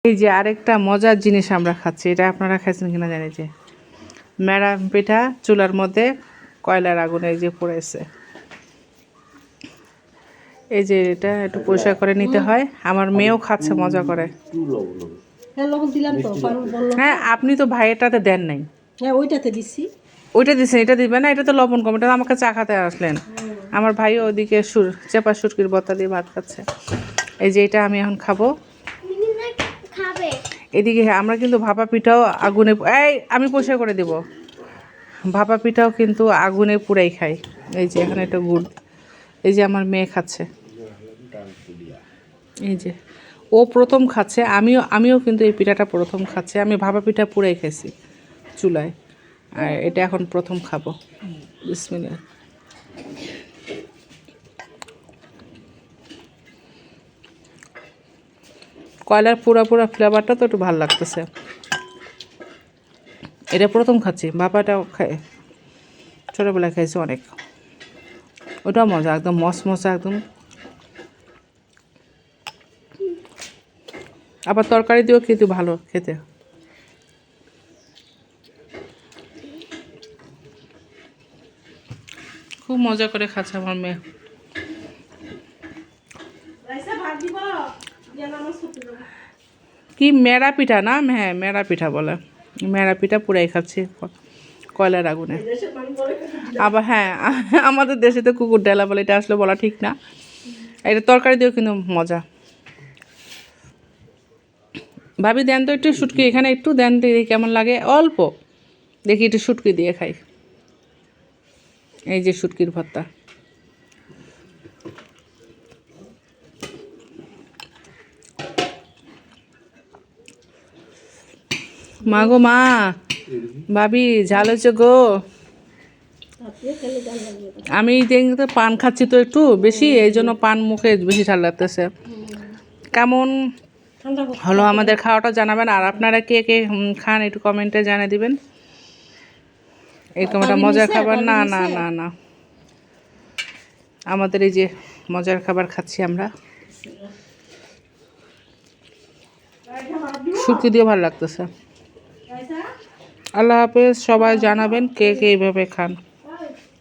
এই যে আরেকটা মজার জিনিস আমরা খাচ্ছি, এটা আপনারা খাইছেন কিনা জানি, যে মেরা পিঠা চুলার মধ্যে কয়লার আগুনে এই যে পড়েছে। এই যে এটা একটু পরিষ্কার করে নিতে হয়। আমার মেয়েও খাচ্ছে মজা করে। হ্যাঁ, আপনি তো ভাইয়েরটাতে দেন নাই। হ্যাঁ, ওইটাতে দিছি। ওইটা দিচ্ছেন, এটা দিবেন না, এটা তো লবণ কম। এটা আমাকে চা খাতে আসলেন। আমার ভাইও ওইদিকে চেপা সুটকির বত্তা দিয়ে ভাত খাচ্ছে। এই যে এটা আমি এখন খাবো। এদিকে আমরা কিন্তু ভাপা পিঠাও আগুনে, আমি পরিষ্কার করে দেব। ভাপা পিঠাও কিন্তু আগুনে পুরাই খাই। এই যে এখানে একটা গুড়, এই যে আমার মেয়ে খাচ্ছে, এই যে ও প্রথম খাচ্ছে। আমিও কিন্তু এই পিঠাটা প্রথম খাচ্ছে। আমি ভাপা পিঠা পুরাই খাইছি চুলায়, আর এটা এখন প্রথম খাবো। বিসমিল্লাহ। কয়লার পুরা ফ্লেভারটা তো একটু ভালো লাগতেছে। এটা প্রথম খাচ্ছি। ভাপাটাও খাই, ছোটোবেলায় খাইছি অনেক। ওটাও মজা, একদম মশা একদম। আবার তরকারি দিয়েও কিন্তু ভালো খেতে। খুব মজা করে খাচ্ছে আমার মেয়ে। কি মেরা পিঠা না? হ্যাঁ, মেরা পিঠা বলে। মেরা পিঠা পুরাই খাচ্ছি কয়লার আগুনে। আবার হ্যাঁ, আমাদের দেশে তো কুকুর ডেলা বলে, এটা আসলে বলা ঠিক না। এটা তরকারি দিয়েও কিন্তু মজা। ভাবি দেন তো একটু শুটকি, এখানে একটু দেন তো, কেমন লাগে। অল্প দেখি একটু শুটকি দিয়ে খাই। এই যে শুটকির ভর্তা। মা গো মা, ভাবি ঝাল হয়েছে গো। আমি দেখতে পান খাচ্ছি তো একটু বেশি, এই জন্য পান মুখে বেশি ঝাল লাগতেছে। কেমন হলো আমাদের খাওয়াটা জানাবেন। আর আপনারা কে কে খান একটু কমেন্টে জানিয়ে দিবেন। এরকম একটা মজার খাবার। না না না না, আমাদের এই যে মজার খাবার খাচ্ছি আমরা। শুটকি দিয়ে ভালো লাগতেছে। আল্লাহ হাফেজ। সবাই জানাবেন কে কে এইভাবে খান।